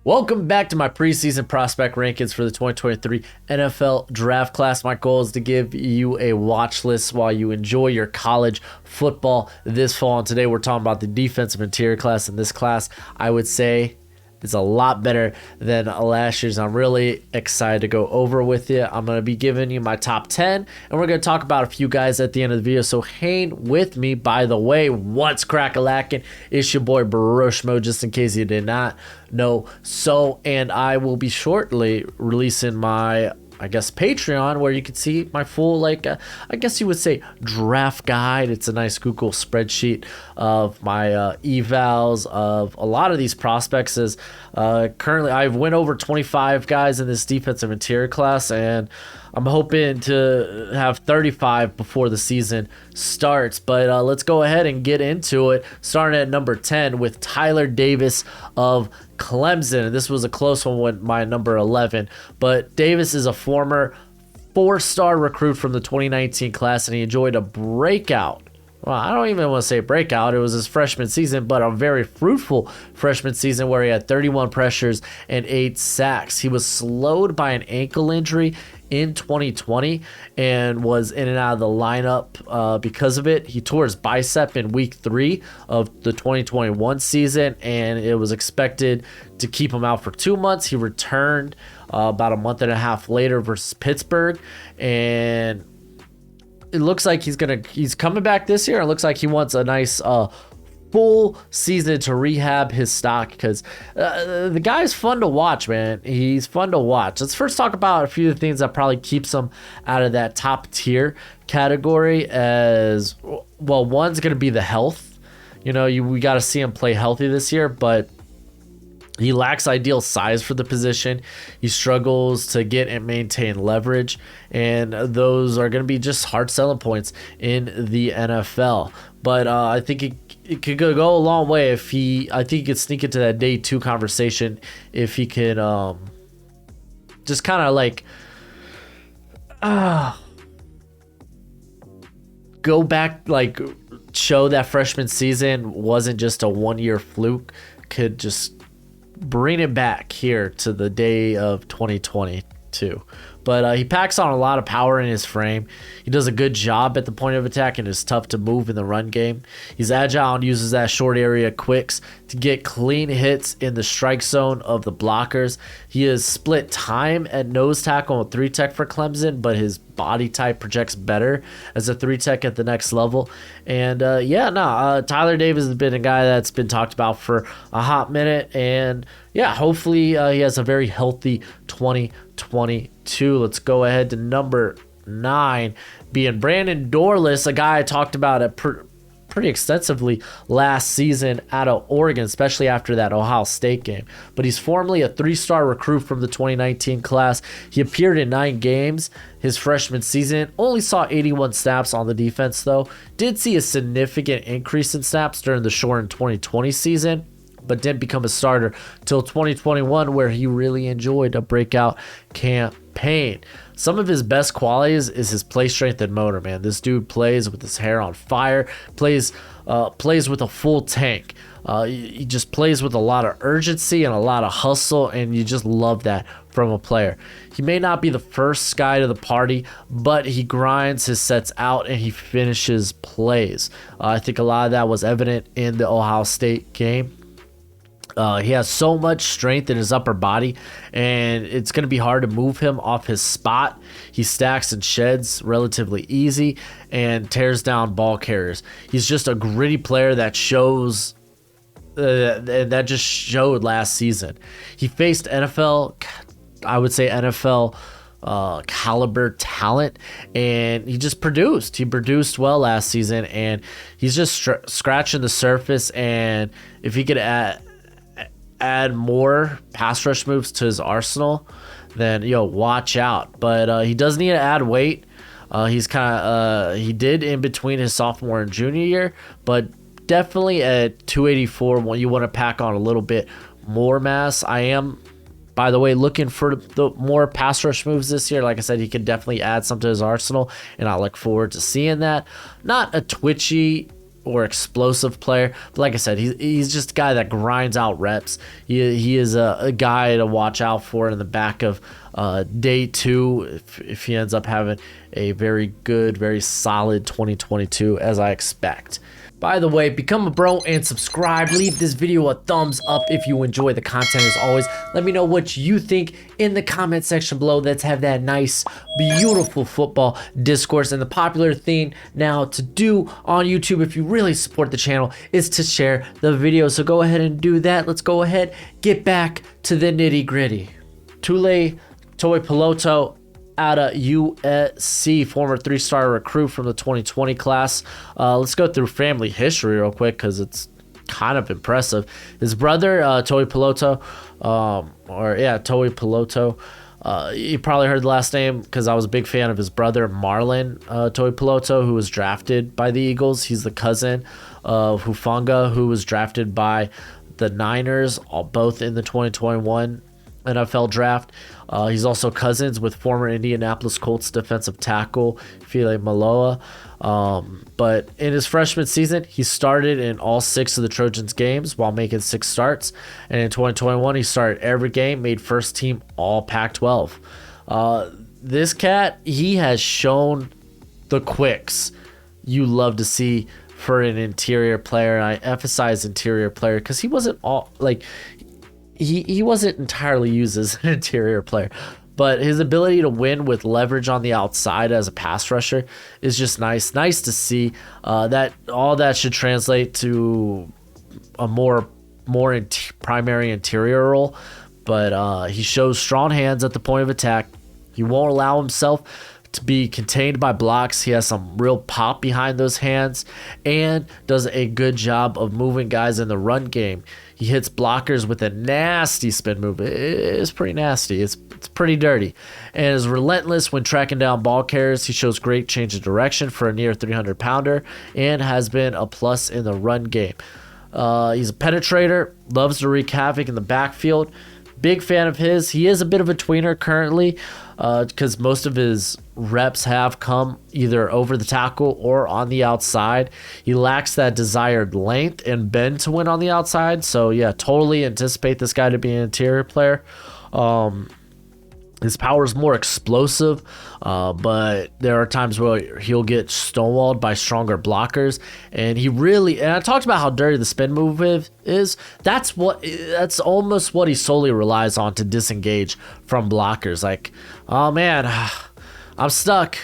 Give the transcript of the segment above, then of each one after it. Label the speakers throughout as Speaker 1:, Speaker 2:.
Speaker 1: Welcome back to my preseason prospect rankings for the 2023 NFL Draft Class. My goal is to give you a watch list while you enjoy your college football this fall. And today we're talking about the defensive interior class. And this class, I would say, is a lot better than last year's. I'm really excited to go over with you. I'm going to be giving you my top 10, and we're going to talk about a few guys at the end of the video. So hang with me. By the way, what's crack-a-lackin'? It's your boy Broshmo, just in case you did not know. And I will be shortly releasing my Patreon, where you can see my full, I guess you would say, draft guide. It's a nice Google spreadsheet of my evals of a lot of these prospects. Currently I've went over 25 guys in this defensive interior class, and I'm hoping to have 35 before the season starts. But let's go ahead and get into it, starting at number 10 with Tyler Davis of Clemson. This was a close one with my number 11, but Davis is a former 4-star recruit from the 2019 class, and he enjoyed a breakout. Well, I don't even want to say breakout. It was his freshman season, but a very fruitful freshman season where he had 31 pressures and 8 sacks. He was slowed by an ankle injury in 2020 and was in and out of the lineup because of it. He tore his bicep in week 3 of the 2021 season, and it was expected to keep him out for 2 months. He returned about a month and a half later versus Pittsburgh, and it looks like he's coming back this year. It looks like he wants a nice full season to rehab his stock, because the guy's fun to watch, man. He's fun to watch. Let's first talk about a few of the things that probably keeps him out of that top tier category. As well, one's going to be the health. We got to see him play healthy this year, but he lacks ideal size for the position. He struggles to get and maintain leverage, and those are going to be just hard selling points in the NFL. But I think it could go a long way if I think he could sneak into that day 2 conversation if he could just kind of go back, show that freshman season wasn't just a 1-year fluke, could just bring it back here to the day of 2022. But he packs on a lot of power in his frame. He does a good job at the point of attack and is tough to move in the run game. He's agile and uses that short area quicks to get clean hits in the strike zone of the blockers. He has split time at nose tackle and 3-tech for Clemson, but his body type projects better as a 3-tech at the next level. And Tyler Davis has been a guy that's been talked about for a hot minute, and hopefully he has a very healthy 2022. Let's go ahead to number 9, being Brandon Dorless, a guy I talked about at pretty extensively last season out of Oregon, especially after that Ohio State game. But he's formerly a 3-star recruit from the 2019 class. He appeared in 9 games his freshman season, only saw 81 snaps on the defense though. Did see a significant increase in snaps during the shortened 2020 season, but didn't become a starter till 2021, where he really enjoyed a breakout campaign. Some of his best qualities is his play strength and motor, man. This dude plays with his hair on fire, plays with a full tank. He just plays with a lot of urgency and a lot of hustle, and you just love that from a player. He may not be the first guy to the party, but he grinds his sets out and he finishes plays. I think a lot of that was evident in the Ohio State game. He has so much strength in his upper body, and it's going to be hard to move him off his spot. He stacks and sheds relatively easy and tears down ball carriers. He's just a gritty player that shows that just showed last season. He faced NFL caliber talent, and he just produced. He produced well last season, and he's just scratching the surface. And if he could add more pass rush moves to his arsenal, then watch out. But he does need to add weight. He did in between his sophomore and junior year, but definitely at 284 when you want to pack on a little bit more mass. I am, by the way, looking for the more pass rush moves this year. Like I said, he could definitely add some to his arsenal, and I look forward to seeing that. Not a twitchy or explosive player. But like I said, he's just a guy that grinds out reps. He is a guy to watch out for in the back of day 2 if he ends up having a very good, very solid 2022, as I expect. By the way, become a bro and subscribe. Leave this video a thumbs up if you enjoy the content. As always, let me know what you think in the comment section below. Let's have that nice, beautiful football discourse. And the popular thing now to do on YouTube, if you really support the channel, is to share the video. So go ahead and do that. Let's go ahead, get back to the nitty gritty. Tule Poloto out of USC, former 3-star recruit from the 2020 class. Let's go through family history real quick because it's kind of impressive. His brother, Toe Poloto, Toe Poloto. You probably heard the last name because I was a big fan of his brother, Marlon Toe Poloto, who was drafted by the Eagles. He's the cousin of Hufanga, who was drafted by the Niners, both in the 2021 NFL draft. He's also cousins with former Indianapolis Colts defensive tackle Fili Maloa. But in his freshman season, he started in all 6 of the Trojans games while making 6 starts. And in 2021, he started every game, made first team all Pac-12. This cat, he has shown the quicks you love to see for an interior player. And I emphasize interior player because he wasn't all like... He wasn't entirely used as an interior player, but his ability to win with leverage on the outside as a pass rusher is just nice to see. That all that should translate to a more primary interior role, but he shows strong hands at the point of attack. He won't allow himself to be contained by blocks. He has some real pop behind those hands and does a good job of moving guys in the run game. He hits blockers with a nasty spin move. It's pretty nasty. It's pretty dirty. And is relentless when tracking down ball carriers. He shows great change of direction for a near 300-pounder and has been a plus in the run game. He's a penetrator, loves to wreak havoc in the backfield. Big fan of his. He is a bit of a tweener currently because most of his reps have come either over the tackle or on the outside. He lacks that desired length and bend to win on the outside. So, yeah, totally anticipate this guy to be an interior player. His power is more explosive, but there are times where he'll get stonewalled by stronger blockers. And I talked about how dirty the spin move is. That's almost what he solely relies on to disengage from blockers. Like, oh man, I'm stuck.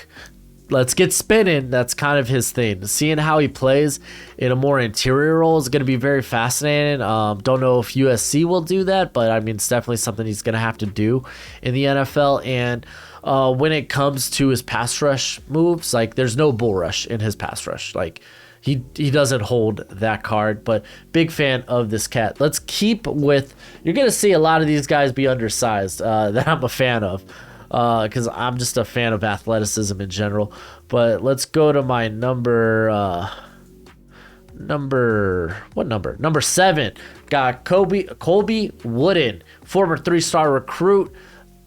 Speaker 1: Let's get spinning. That's kind of his thing. Seeing how he plays in a more interior role is going to be very fascinating. Don't know if USC will do that, but I mean, it's definitely something he's going to have to do in the NFL. And when it comes to his pass rush moves, like there's no bull rush in his pass rush. Like he doesn't hold that card, but big fan of this cat. Let's keep with, you're going to see a lot of these guys be undersized that I'm a fan of. Because I'm just a fan of athleticism in general. But let's go to my number 7. Got Colby Wooden, former 3-star recruit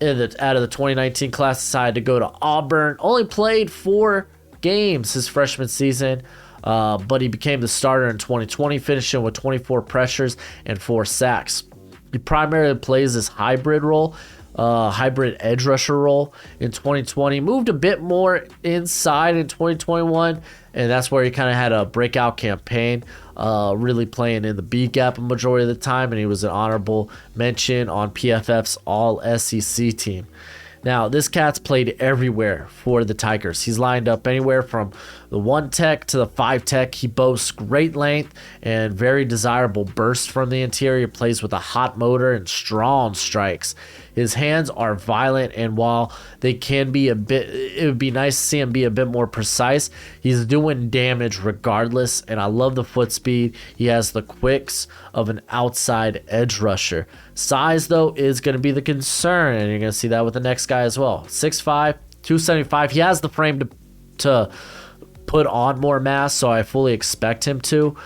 Speaker 1: out of the 2019 class, decided to go to Auburn. Only played 4 games his freshman season, but he became the starter in 2020, finishing with 24 pressures and 4 sacks. He primarily plays this hybrid edge rusher role in 2020. Moved a bit more inside in 2021, and that's where he kind of had a breakout campaign, really playing in the B gap a majority of the time, and he was an honorable mention on PFF's All-SEC team. Now, this cat's played everywhere for the Tigers. He's lined up anywhere from the 1 tech to the 5 tech. He boasts great length and very desirable burst from the interior, plays with a hot motor and strong strikes. His hands are violent, and while they can be it would be nice to see him be a bit more precise, he's doing damage regardless, and I love the foot speed. He has the quicks of an outside edge rusher. Size, though, is going to be the concern, and you're going to see that with the next guy as well. 6'5", 275. He has the frame to put on more mass, so I fully expect him to.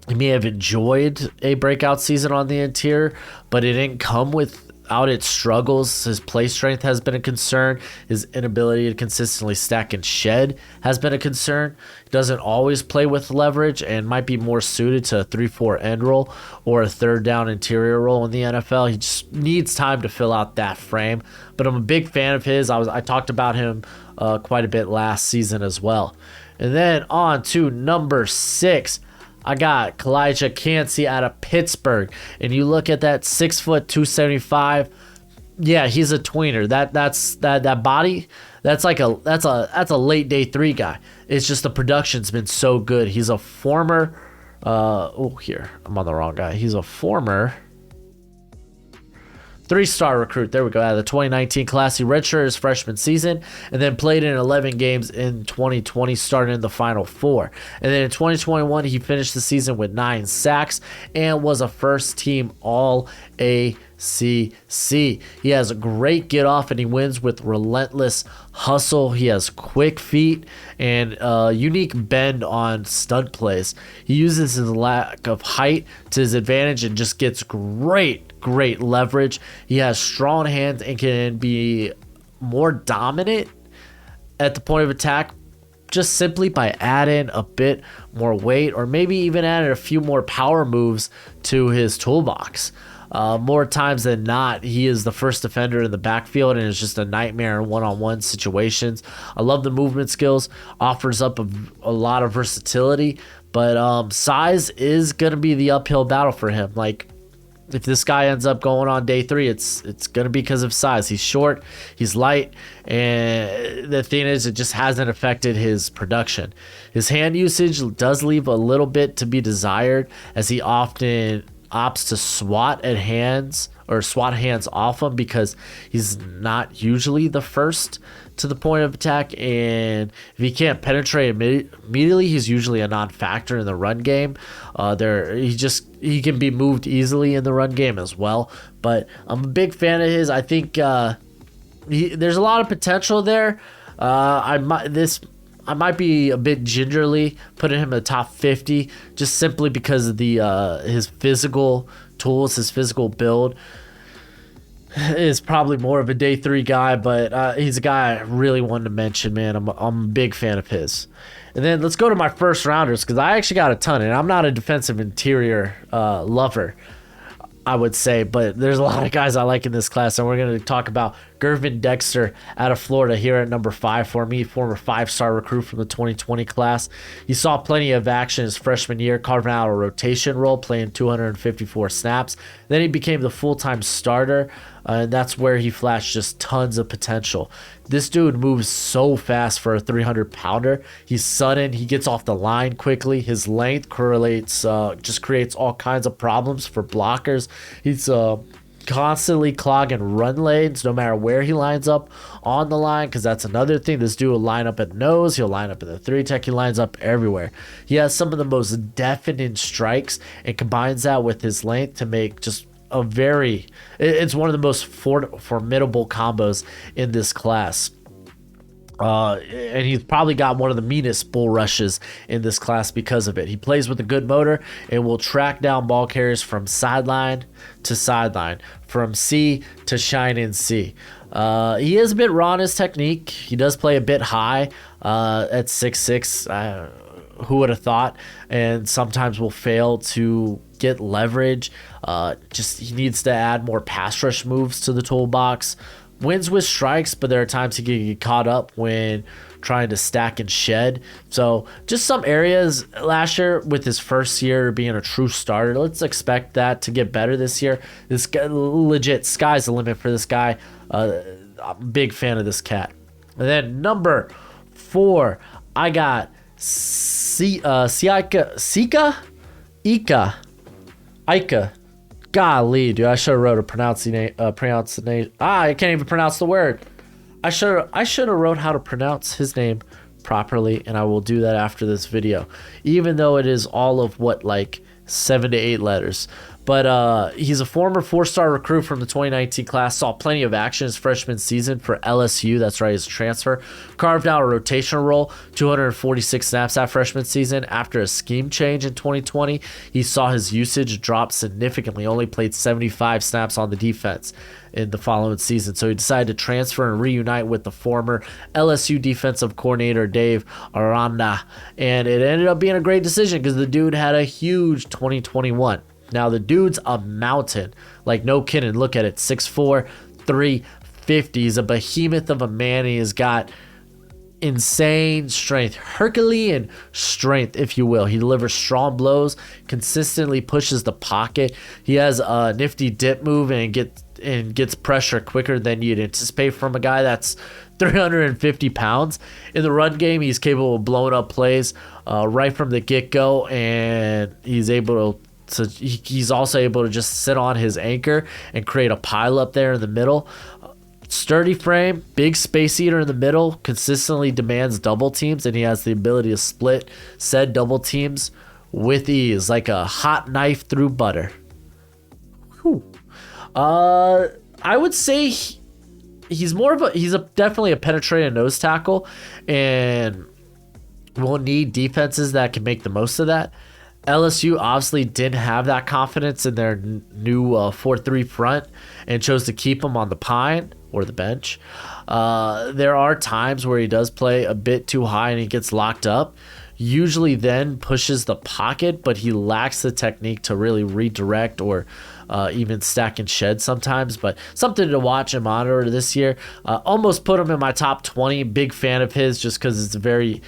Speaker 1: He may have enjoyed a breakout season on the interior, but it didn't come with throughout its struggles, his play strength has been a concern. His inability to consistently stack and shed has been a concern. He doesn't always play with leverage and might be more suited to a 3-4 end role or a third down interior role in the NFL. He just needs time to fill out that frame. But I'm a big fan of his. I talked about him quite a bit last season as well. And then on to number 6. I got Jaquelin out of Pittsburgh, and you look at that 6 foot 275. Yeah, he's a tweener. That body. That's a late day 3 guy. It's just the production's been so good. He's a former. Here I'm on the wrong guy. He's a former 3-star recruit. There we go. Out of the 2019 class, he redshirted his freshman season and then played in 11 games in 2020, starting in the Final Four. And then in 2021, he finished the season with 9 sacks and was a first-team All-ACC. He has a great get-off, and he wins with relentless hustle. He has quick feet and a unique bend on stunt plays. He uses his lack of height to his advantage and just gets great leverage. He has strong hands and can be more dominant at the point of attack just simply by adding a bit more weight, or maybe even adding a few more power moves to his toolbox. More times than not, he is the first defender in the backfield and is just a nightmare in one-on-one situations. I love the movement skills, offers up a lot of versatility, but size is going to be the uphill battle for him. Like, if this guy ends up going on day 3, it's going to be because of size. He's short, he's light, and the thing is, it just hasn't affected his production. His hand usage does leave a little bit to be desired, as he often opts to swat hands off him because he's not usually the first to the point of attack, and if he can't penetrate immediately, he's usually a non-factor in the run game. He can be moved easily in the run game as well. But I'm a big fan of his. I think there's a lot of potential there. I might be a bit gingerly putting him in the top 50 just simply because of his physical tools, his physical build. Is probably more of a day 3 guy, but he's a guy I really wanted to mention, man. I'm a big fan of his. And then let's go to my first rounders, because I actually got a ton, and I'm not a defensive interior lover, I would say, but there's a lot of guys I like in this class, and we're going to talk about Girvin Dexter out of Florida here at number 5 for me, former 5-star recruit from the 2020 class. He saw plenty of action his freshman year, carving out a rotation role, playing 254 snaps. Then he became the full-time starter, and that's where he flashed just tons of potential. This dude moves so fast for a 300-pounder. He's sudden. He gets off the line quickly. His length creates all kinds of problems for blockers. He's constantly clogging run lanes no matter where he lines up on the line, because that's another thing. This dude will line up at nose. He'll line up at the 3-tech. He lines up everywhere. He has some of the most deafening strikes and combines that with his length to make just it's one of the most formidable combos in this class. And he's probably got one of the meanest bull rushes in this class because of it. He plays with a good motor and will track down ball carriers from sideline to sideline, from C to Shyne in C. He is a bit raw in his technique. He does play a bit high at 6'6". Who would have thought? And sometimes will fail to get leverage. He needs to add more pass rush moves to the toolbox. Wins with strikes, but there are times he can get caught up when trying to stack and shed. So just some areas last year with his first year being a true starter. Let's expect that to get better this year. This guy, legit, sky's the limit for this guy. I'm a big fan of this cat. And then number 4, I got Ika. Golly, dude, I should have wrote a pronunciation. I can't even pronounce the word. I should have wrote how to pronounce his name properly, and I will do that after this video. Even though it is all of 7 to 8 letters. But he's a former 4-star recruit from the 2019 class. Saw plenty of action his freshman season for LSU. That's right, his transfer. Carved out a rotation role, 246 snaps that freshman season. After a scheme change in 2020, he saw his usage drop significantly. Only played 75 snaps on the defense in the following season. So he decided to transfer and reunite with the former LSU defensive coordinator Dave Aranda. And it ended up being a great decision because the dude had a huge 2021. Now, the dude's a mountain. Like, no kidding. Look at it. 6'4", 350. He's a behemoth of a man. He has got insane strength. Herculean strength, if you will. He delivers strong blows, consistently pushes the pocket. He has a nifty dip move and gets pressure quicker than you'd anticipate from a guy that's 350 pounds. In the run game, he's capable of blowing up plays right from the get-go, and he's also able to just sit on his anchor and create a pile up there in the middle. Sturdy frame, big space eater in the middle, consistently demands double teams, and he has the ability to split said double teams with ease, like a hot knife through butter. Whew. I would say he's definitely a penetrating nose tackle, and we'll need defenses that can make the most of that. LSU obviously didn't have that confidence in their new 4-3 front and chose to keep him on the pine or the bench. There are times where he does play a bit too high and he gets locked up. Usually then pushes the pocket, but he lacks the technique to really redirect or even stack and shed sometimes. But something to watch and monitor this year. Almost put him in my top 20. Big fan of his just because it's very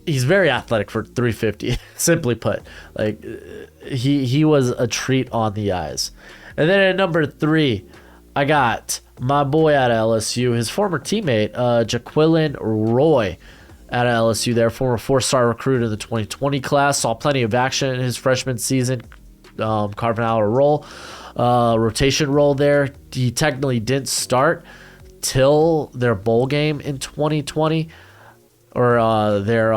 Speaker 1: he's very athletic for 350. Simply put, like he was a treat on the eyes. And then at number 3, I got my boy out of LSU, his former teammate, Jaquelin Roy out of LSU there, former 4-star recruit in the 2020 class. Saw plenty of action in his freshman season, carving out a rotation role there. He technically didn't start till their bowl game in 2020, or their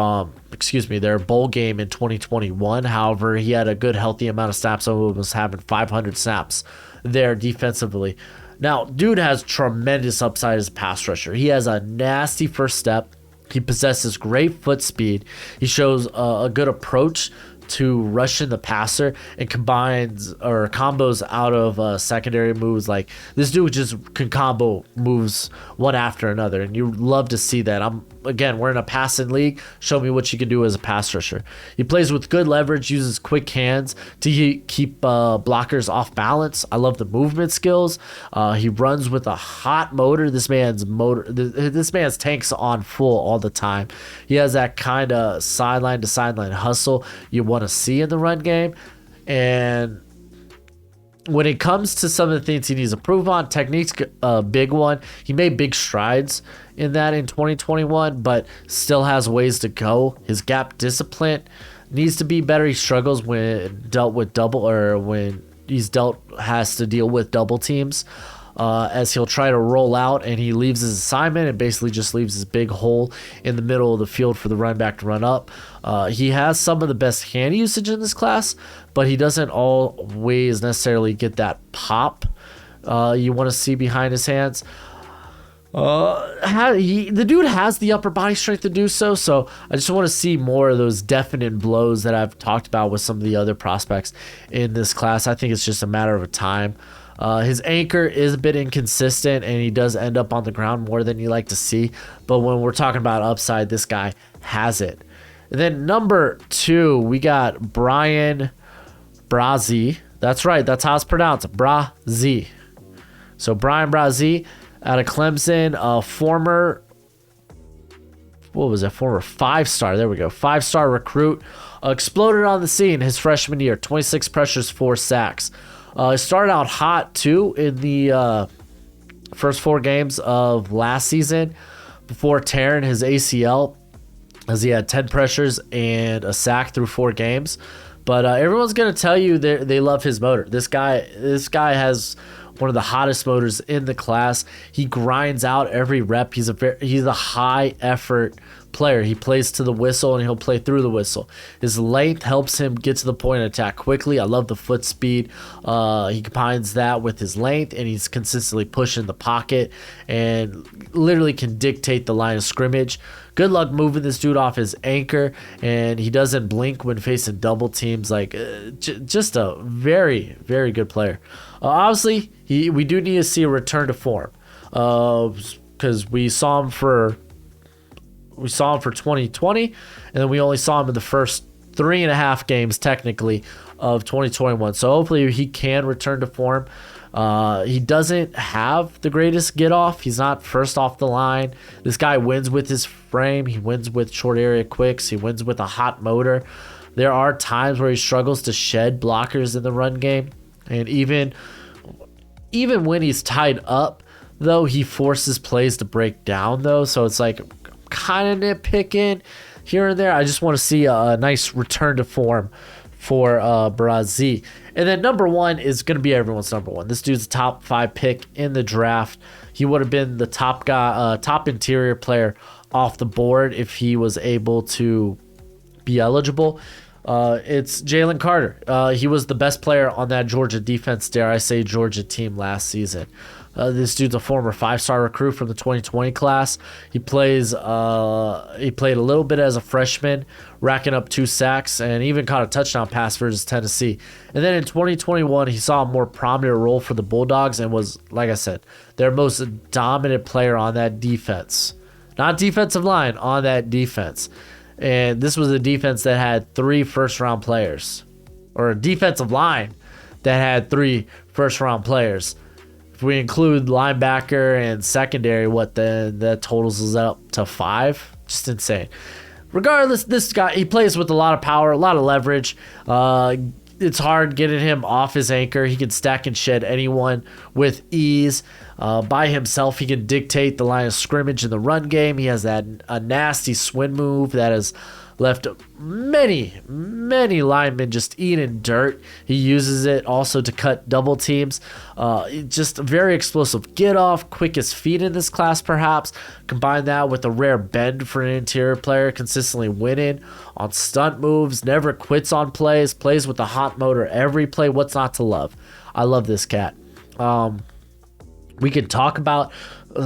Speaker 1: bowl game in 2021. However, he had a good, healthy amount of snaps, so he was having 500 snaps there defensively. Now, dude has tremendous upside as a pass rusher. He has a nasty first step. He possesses great foot speed. He shows a good approach to rushing the passer and combos out of secondary moves. Like, this dude just can combo moves one after another, and you love to see that. We're in a passing league. Show me what you can do as a pass rusher. He plays with good leverage, uses quick hands to keep blockers off balance. I love the movement skills. He runs with a hot motor. This man's tanks on full all the time. He has that kind of sideline to sideline hustle you want to see in the run game. And when it comes to some of the things he needs to improve on, technique's a big one. He made big strides in that in 2021, but still has ways to go. His gap discipline needs to be better. He struggles when has to deal with double teams, as he'll try to roll out and he leaves his assignment and basically just leaves his big hole in the middle of the field for the running back to run up. He has some of the best hand usage in this class, but he doesn't always necessarily get that pop you want to see behind his hands. The dude has the upper body strength to do so I just want to see more of those definite blows that I've talked about with some of the other prospects in this class. I think it's just a matter of time. His anchor is a bit inconsistent, and he does end up on the ground more than you like to see. But when we're talking about upside, this guy has it. And then number 2, we got Bryan Brazee. That's right. That's how it's pronounced. Brazee. So Bryan Brazee out of Clemson, former 5-star. There we go. 5-star recruit. Exploded on the scene his freshman year. 26 pressures, 4 sacks. Started out hot too in the first 4 games of last season before tearing his ACL, as he had 10 pressures and a sack through 4 games. But everyone's gonna tell you they love his motor. This guy has one of the hottest motors in the class. He grinds out every rep. He's a high effort player. He plays to the whistle and he'll play through the whistle. His length helps him get to the point and attack quickly. I love the foot speed. He combines that with his length, and he's consistently pushing the pocket and literally can dictate the line of scrimmage. Good luck moving this dude off his anchor, and he doesn't blink when facing double teams. Just a very, very good player. Obviously, we do need to see a return to form, because we saw him for 2020, and then we only saw him in the first 3.5 games technically of 2021. So hopefully he can return to form. He doesn't have the greatest get off. He's not first off the line. This guy wins with his frame. He wins with short area quicks. He wins with a hot motor. There are times where he struggles to shed blockers in the run game, and even when he's tied up, though, he forces plays to break down, though. So it's like kind of nitpicking here and there. I just want to see a nice return to form for Brazil. And then number one is going to be everyone's number one. This dude's a top 5 pick in the draft. He would have been the top guy, top interior player off the board if he was able to be eligible. It's Jalen Carter. He was the best player on that Georgia defense, dare I say, Georgia team last season. This dude's a former 5-star recruit from the 2020 class. He played a little bit as a freshman, racking up 2 sacks, and even caught a touchdown pass versus Tennessee. And then in 2021, he saw a more prominent role for the Bulldogs and was, like I said, their most dominant player on that defense. Not defensive line, on that defense. And this was a defense that had 3 first-round players, or a defensive line that had 3 first-round players. If we include linebacker and secondary, that totals is up to 5. Just insane. Regardless, this guy, he plays with a lot of power, a lot of leverage. It's hard getting him off his anchor. He can stack and shed anyone with ease. By himself, he can dictate the line of scrimmage in the run game. He has a nasty swing move that has left many linemen just eating dirt. He uses it also to cut double teams. Just very explosive get off, quickest feet in this class perhaps. Combine that with a rare bend for an interior player, consistently winning on stunt moves, never quits on plays with a hot motor every play. What's not to love? I love this cat. We can talk about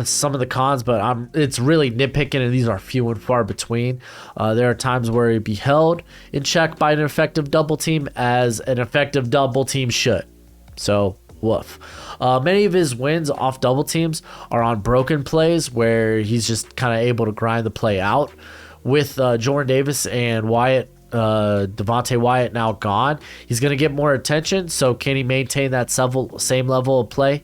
Speaker 1: some of the cons, but it's really nitpicking, and these are few and far between. There are times where he'd be held in check by an effective double team, as an effective double team should. So, woof. Many of his wins off double teams are on broken plays where he's just kind of able to grind the play out. With Jordan Davis and Devontae Wyatt now gone, he's going to get more attention. So can he maintain that same level of play?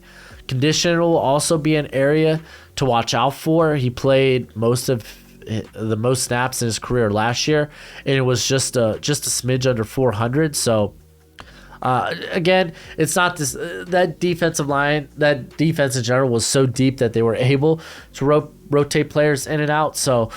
Speaker 1: Condition will also be an area to watch out for. He played the most snaps in his career last year, and it was just a smidge under 400. So again, it's not this that defensive line, that defense in general was so deep that they were able to rotate players in and out. So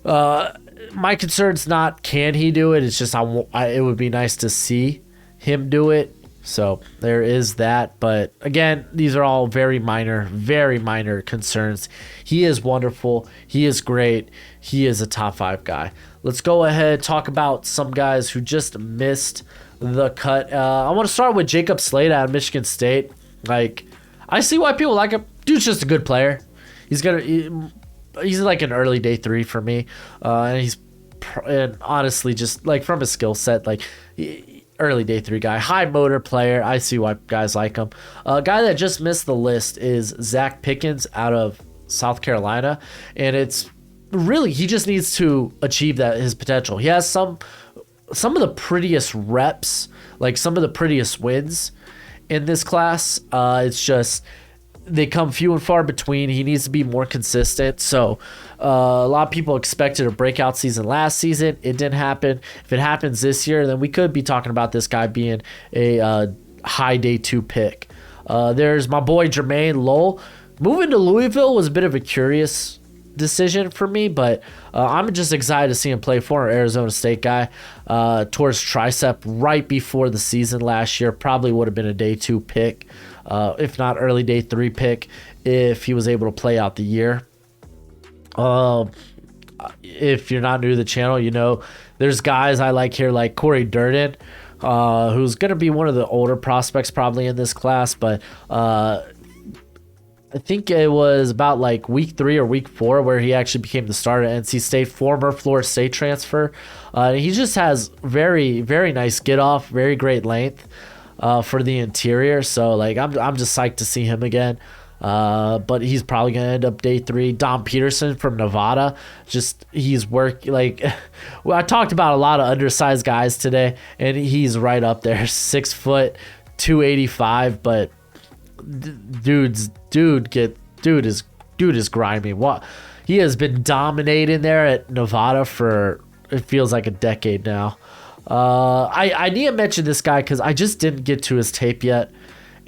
Speaker 1: my concern's not can he do it. It's just it would be nice to see him do it. So there is that. But again, these are all very minor concerns. He is wonderful. He is great. He is a top 5 guy. Let's go ahead and talk about some guys who just missed the cut. I want to start with Jacob Slade out of Michigan State. I see why people like him. Dude's just a good player. He's like an early day 3 for me. And honestly, just like from his skill set, early day 3 guy, high motor player. I see why guys like him. A guy that just missed the list is Zach Pickens out of South Carolina, and it's really he just needs to achieve his potential. He has some of the prettiest reps, like some of the prettiest wins in this class. It's just they come few and far between. He needs to be more consistent. So a lot of people expected a breakout season last season. It didn't happen. If it happens this year, then we could be talking about this guy being a high day 2 pick. There's my boy Jermaine Lowell. Moving to Louisville was a bit of a curious decision for me, but I'm just excited to see him play. Former Arizona State guy, towards tricep right before the season last year. Probably would have been a day 2 pick, if not early day 3 pick, if he was able to play out the year. if you're not new to the channel, you know there's guys I like here like Corey Durden, who's going to be one of the older prospects probably in this class, but I think it was about like week 3 or week 4 where he actually became the starter at NC State, former Florida State transfer. He just has very, very nice get off, very great length for the interior. So like I'm just psyched to see him again. But he's probably going to end up day 3. Dom Peterson from Nevada. He's like, well, I talked about a lot of undersized guys today, and he's right up there, 6 foot, 285, but dude is grimy. What he has been dominating there at Nevada for it feels like a decade now. I need to mention this guy because I just didn't get to his tape yet,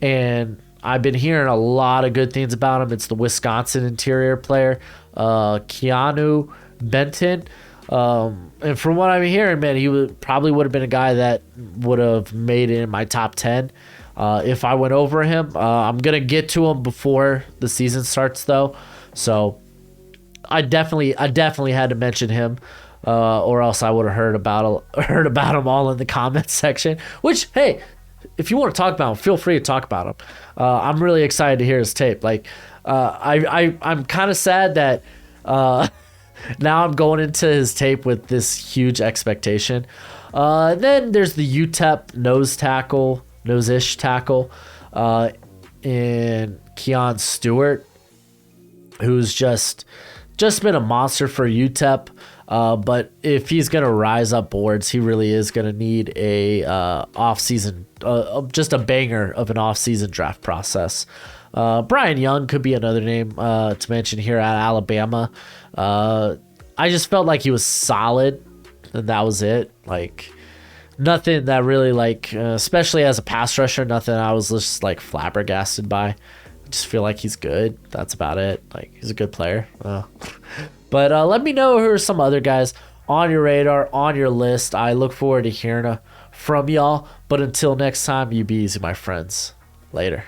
Speaker 1: and I've been hearing a lot of good things about him. It's the Wisconsin interior player, Keanu Benton. And from what I'm hearing, man, he probably would have been a guy that would have made it in my top 10 if I went over him. I'm going to get to him before the season starts, though. So I definitely had to mention him, or else I would have heard about him all in the comments section. Which, hey, if you want to talk about him, feel free to talk about him. I'm really excited to hear his tape. Like, I'm kind of sad that now I'm going into his tape with this huge expectation. Then there's the UTEP nose-ish tackle, in Keon Stewart, who's just been a monster for UTEP. But if he's going to rise up boards, he really is going to need a off-season, just a banger of an off-season draft process. Bryan Young could be another name to mention here at Alabama. I just felt like he was solid, and that was it. Like, nothing that really, like, especially as a pass rusher, nothing I was just, like, flabbergasted by. I just feel like he's good. That's about it. Like, he's a good player. But let me know who are some other guys on your radar, on your list. I look forward to hearing from y'all. But until next time, you be easy, my friends. Later.